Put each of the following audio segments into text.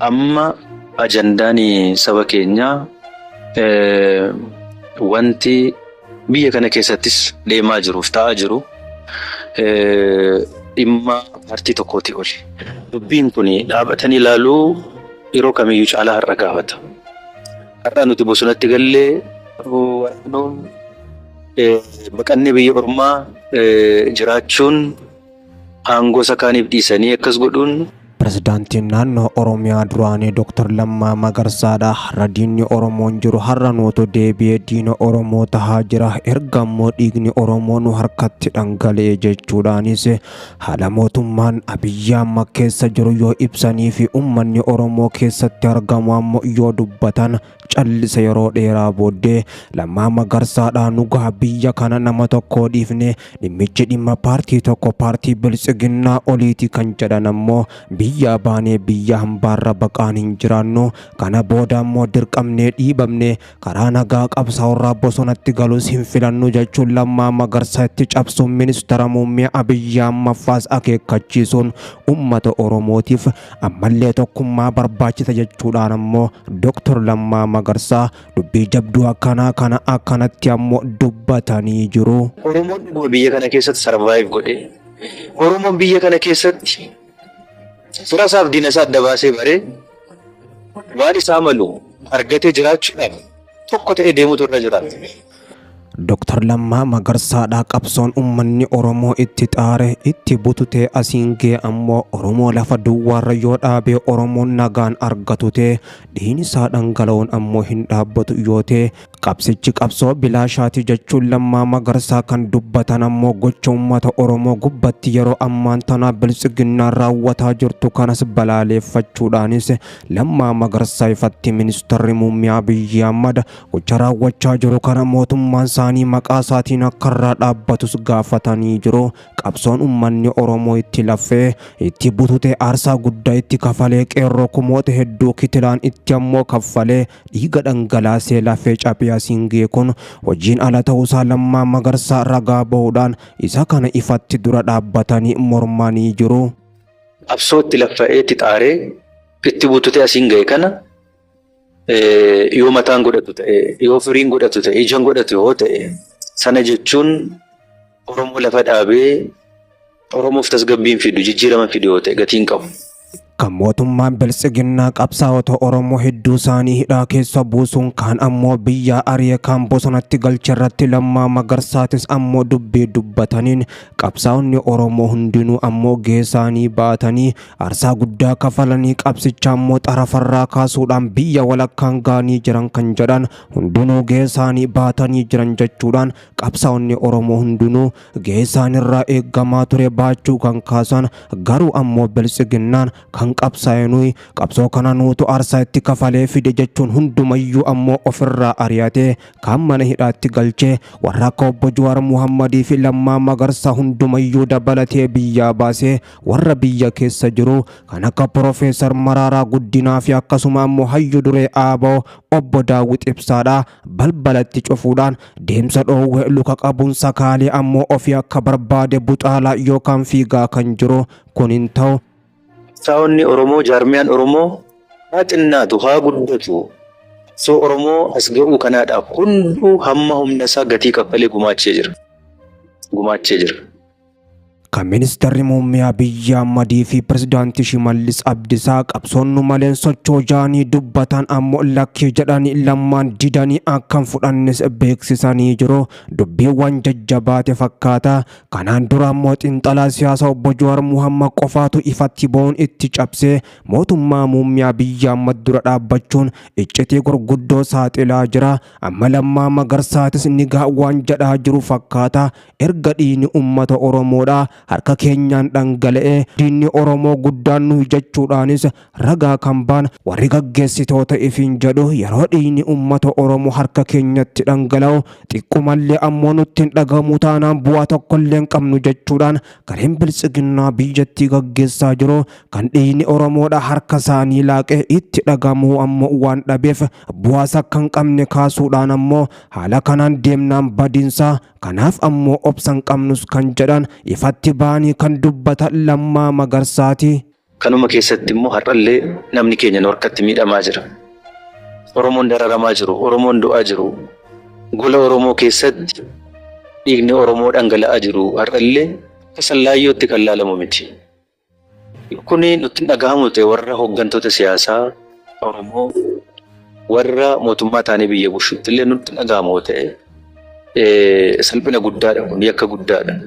Amma ajandaani saba keenyaa wanti biyya kana keessattis deemaa jiruuf ta'aa jiru dhimma paartii tokkooti oli. Dubbiin kun dhaabatanii ilaaluu yeroo kamiyyuu caalaa har'a gaafata. Har'a nuti bosonatti gallee baqannee biyya ormaa jiraachuun aangoo sakaaniif dhiisanii akkas godhuun. Pirezidaantiin naannoo Oromiyaa duraanii Dr. Lammaa Magarsaadha. Har'a diinni Oromoon jiru har'a nuutu deebi'ee diina Oromoo tahaa jira. Erga immoo dhiigni Oromoo nu harkatti dhangala'e jechuudhaanis haala mootummaan Abiyyi amma keessa jiru yoo ibsanii fi uummanni Oromoo keessatti argamu ammoo yoo dubbatan callise yeroo dheeraa booddee Lammaa Magarsaadha. Nugaa biyya kana nama tokko dhiifne dhimmichi dhimma paartii tokko paartii Biltsiginnaa oliiti kan jedhan ammoo biyya baanee biyya hambaarra baqaan hin jiraannu. Kana booda ammoo dirqamnee dhiibamne karaa nagaa qabsaa'urraa bosonatti galus hin filannu jechuun Lammaa Magarsaa itti cabsuun ministeera muummee Abiyyi ammaffaas akeekkachiisuun uummata Oromootiif ammallee tokkummaa barbaachisa jechuudhaan ammoo Dr. Lammaa Magarsaa dubbii jabduu akkanaa kana akkanatti ammoo dubbatanii jiru. Oromoon biyya kana keessatti sarvaayiv godhe. Oromoon biyya kana keessatti fira isaaf diina isaa adda baasee baree waan isaa malu argatee jiraachuudhaaf tokko ta'ee deemutu irra jiraata. Dr. Lammaa Magarsaadha. Qabsoon uummanni Oromoo itti xaare itti bututee asiin ga'e ammoo Oromoo lafa duwwaarra yoo dhaabee Oromoon nagaan argatu ta'e dhiigni isaa dhangala'uun ammoo hin dhaabbatu yoo ta'e qabsichi qabsoo bilaashaati jechuun Lammaa Magarsaa kan dubbatan ammoo gocha uummata Oromoo gubbatti yeroo ammaan tana Biltsiginnaan raawwataa jirtu kanas balaaleeffachuudhaanis Lammaa Magarsaa ifatti ministeerri muummee Abiyyi Ahmad gocha raawwachaa jiru kana mootummaan isaanii maqaa isaatiin akka irraa dhaabbatus gaafatanii jiru. Qabsoon uummanni Oromoo itti lafee itti bututee aarsaa guddaa itti kafalee qeerroo kumoota hedduu kitilaan itti ammoo kaffalee dhiiga dhangalaasee lafee cabee asiin ga'e kun hojiin ala ta'uusaa Lammaa Magarsaa ragaa bahuudhaan isa kana ifatti dura dhaabbatanii mormanii jiru. Qabsoo itti laffa'ee itti xaaree itti bututee asiin ga'e kana yoo mataan godhatu ta'e yoo firiin godhatu ta'e ijaan godhatu yoo ta'e sana jechuun Oromoo lafa dhaabee Oromoof tasgabbiin fidu jijjiirama fidu yoo ta'e gatiin qabu. Kan mootummaan Biltsiginnaa qabsaa'ota Oromoo hedduu isaanii hidhaa keessa buusuun kaan ammoo biyya ari'ee kan bosonatti galche irratti Lammaa Magarsaatis ammoo dubbii dubbataniin qabsaa'onni Oromoo hundinuu ammoo gahee isaanii baatanii aarsaa guddaa kafalanii qabsicha ammoo xarafarraa kaasuudhaan biyya walakkaan ga'anii jiran kan jedhan hundinuu gahee isaanii baatanii jiran jechuudhaan qabsaa'onni Oromoo hundinuu gahee isaaniirraa eeggamaa ture baachuu kan kaasan garuu ammoo Biltsiginnaan kan qabsaa'enuu qabsoo kana nuutu aarsaa itti kafalee fide jechuun hundumayyuu ammoo ofirraa ari'atee kan mana hidhaatti galchee warra akka obbo Jawaar Muhammadii fi Lammaa Magarsaa hundumayyuu dabalatee biyyaa baasee warra biyya keessa jiru kan akka Profeesar Maraaraa Guddinaa fi akkasuma ammoo hayyuu duree ABO obbo Daawit Ibsaadhaa balbalatti cufuudhaan deemsa dhoowwee luka qabuun sakaalee ammoo ofii akka barbaade buxaalaa yookaan fiigaa kan jiru kun hin ta'u. Saawonni Oromoo jaarmiyaan Oromoo haa xinnaatu haa guddatu soo Oromoo as ga'uu kanaadhaaf hunduu hamma humna isaa gatii kaffalee gumaachee jira. Kan ministeerri muummee Abiyyi Ahmadii fi pirezidaantii Shimallis Abdiisaa qabsoonni maleen socho'anii dubbatan ammoo lakkii jedhanii lammaan didanii akkan fudhannes beeksisanii jiru. Dubbiiwwan jajjabaate fakkaata. Kanaan dura ammoo xiinxalaa siyaasaa obbo Jawaar Muhammad qofaatu ifatti ba'uun itti cabsee mootummaa muummee Abiyyi Ahmad dura dhaabbachuun iccitii gurguddoo saaxilaa jira. Amma Lammaa Magarsaatis nigaa waan jedhaa jiru fakkaata. Erga dhiigni uummata Oromoodhaa harka keenyaan dhangala'ee diinni Oromoo guddaan nuyi jechuudhaanis ragaa kan baan warri gaggeessitoota ifiin jedhu yeroo dhiigni uummata Oromoo harka keenyatti dhangala'u xiqqoomallee ammoo nutti hin dhagahamu taanaan bu'aa tokkollee hin qabnu jechuudhaan gareen Biltsiginnaa biyyattii gaggeessaa jiru kan dhiigni Oromoodha harka isaanii laaqee itti dhagahamu ammoo waan dhabeef bu'aas akka hin qabne kaasuudhaan ammoo haala kanaan deemnaan badiinsaa kanaaf ammoo obsan qabnus kan jedhan ifatti baanii kan dubbatan Lammaa Magarsaati. Kanuma keessatti immoo har'allee namni keenya harkatti miidhamaa jira. Oromoon dararamaa jiru, Oromoon du'aa jiru. Gola Oromoo keessatti dhiigni Oromoo dhangala'aa jiru har'allee akka sallaayyootti kan laalamu miti. Kuni nutti dhagahamu ta'e warra hooggantoota siyaasaa Oromoo warra mootummaa taanee biyya bulchuutti illee nutti dhagahamu ta'e salphina guddaadha kun yakka guddaadha.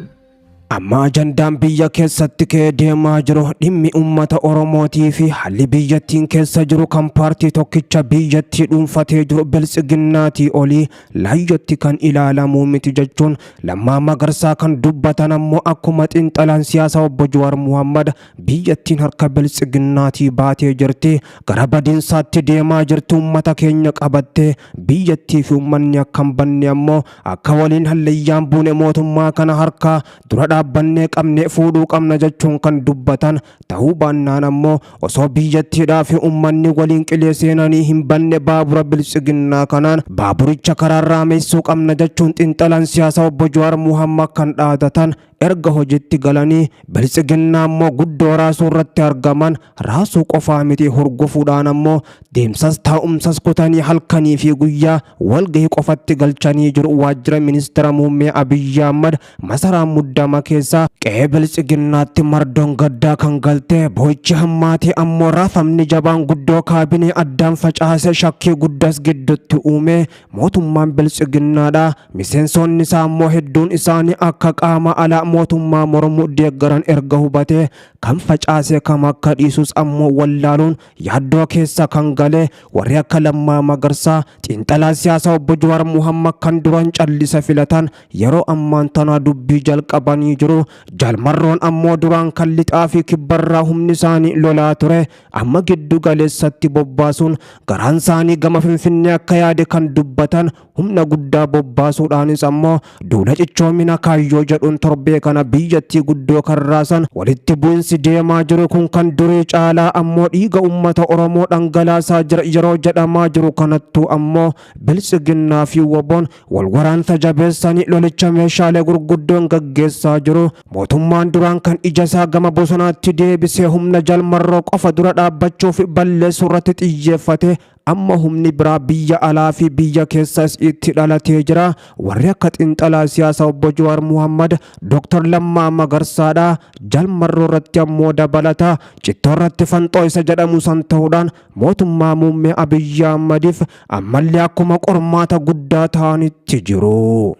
Amma ajandaan biyya keessatti ka'ee deemaa jiru dhimmi uummata Oromootii fi haalli biyyattiin keessa jiru kan paartii tokkicha biyyattii dhuunfatee jiru biltsiginnaatii olii laayyootti kan ilaalamu miti jechuun Lammaa Magarsaa kan dubbatan ammoo akkuma xiinxalaan siyaasaa obbo Jawaar Mohammad biyyattiin harka biltsiginnaatii baatee jirti gara badiinsaatti deemaa jirti uummata keenya qabattee biyyattii fi uummanni akka hin banne ammoo akka waliin halleeyyaan buune mootummaa kana harkaa dura dhaabbannee qabnee fuudhuu qabna jechuun kan dubbatan ta'uu baannaan ammoo osoo biyyattiidhaa fi uummanni waliin qilee seenanii hin banne baabura biltsiginnaa kanaan baaburicha karaarraa meessuu qabna jechuun xiinxalaan siyaasaa obbo Jawaar Mohammad kan dhaadatan erga hojiitti galanii biltsiginnaa ammoo guddoo raasuu irratti argaman raasuu qofaa miti hurgufuudhaan ammoo deemsas taa'umsas kutanii halkanii fi guyyaa walgahii qofatti galchanii jiru. Waajjira ministeera muummee Abiyyi Ahmad masaraa muddama keessaa qe'ee biltsiginnaatti mardoon gaddaa kan galte boo'ichi hammaate ammoo raafamni jabaan guddoo kaabinee addaan facaase shakkii guddaas gidduutti uume mootummaan biltsiginnaadha. Miseensonni isaa ammoo hedduun isaanii akka qaama alaa mootummaa mormuu deeggaran erga hubate kan facaase kam akka dhiisus ammoo wallaaluun yaaddoo keessa kan gale warri akka Lammaa Magarsaa xiinxalaa siyaasaa obbo Jawaar Mohammad kan duraan callisa filatan yeroo ammaan tana dubbii jalqabanii jiru. Jalmarroon ammoo duraan kan lixaa fi kibbarraa humni isaanii lolaa ture amma giddu galeessatti bobbaasuun garaan isaanii gama Finfinnee akka yaade kan dubbatan humna guddaa bobbaasuudhaanis ammoo duula cichoomina kaayyoo jedhuun torbee kana biyyattii guddoo kan raasan walitti bu'insi deemaa jiru kun kan durii caalaa ammoo dhiiga uummata Oromoo dhangalaasaa jira yeroo jedhamaa jiru kanattuu ammoo biltsiginnaa fi woboon wal waraansa jabeessanii lolicha meeshaalee gurguddoon gaggeessaa jiru. Mootummaan duraan kan ija isaa gama bosonaatti deebisee humna jalmarroo qofa dura dhaabbachuuf balleessuu irratti xiyyeeffate amma humni biraa biyya alaa fi biyya keessas itti dhalatee jira. Warri akka xiinxalaa siyaasaa obbo Jawaar Mohammad Dr. Lammaa Magarsaadha. Jalmarroo irratti ammoo dabalata cittoo irratti fanxoo isa jedhamu san ta'uudhaan mootummaa muummee Abiyyi Ahmadiif ammallee akkuma qormaata guddaa ta'anitti jiru.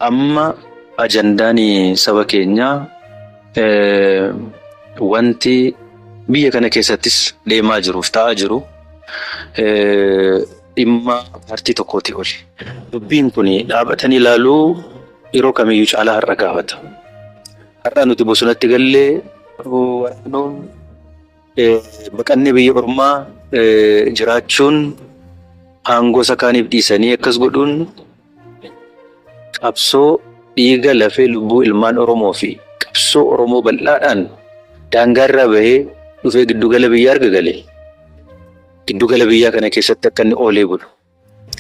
Amma ajandaan saba keenyaa wanti biyya kana keessattis deemaa jiruuf ta'aa jiru dhimma paartii tokkooti oli. Dubbiin kun dhaabatanii ilaaluu yeroo kamiyyuu caalaa har'a gaafata. Har'a nuti bosonatti gallee waraanoon baqannee biyya ormaa jiraachuun aangoo sakaaniif dhiisanii akkas godhuun qabsoo dhiiga lafee lubbuu ilmaan Oromoo fi qabsoo Oromoo bal'aadhaan daangaarraa bahee dhufee giddugala biyyaa arga galee. Giddugala biyyaa kana keessatti akka inni oolee bulu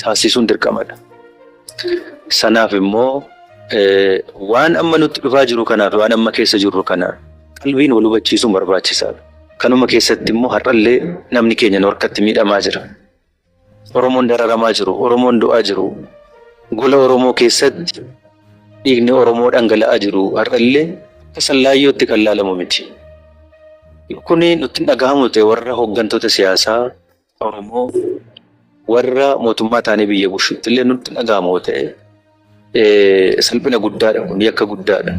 taasisuun dirqamadha. Sanaaf immoo waan amma nutti dhufaa jiru kanaaf waan amma keessa jirru kana qalbiin wal hubachiisuun barbaachisaadha. Kanuma keessatti immoo har'allee namni keenya harkatti miidhamaa jira. Oromoon dararamaa jiru, Oromoon du'aa jiru. Gola Oromoo keessatti dhiigni Oromoo dhangala'aa jiru har'allee akka sallaayyootti kan laalamu miti. Kuni nutti dhagahamu ta'e warra hooggantoota siyaasaa Oromoo warra mootummaa taanee biyya bulchuutti illee nutti dhagahamu ta'e salphina guddaadha kun yakka guddaadha.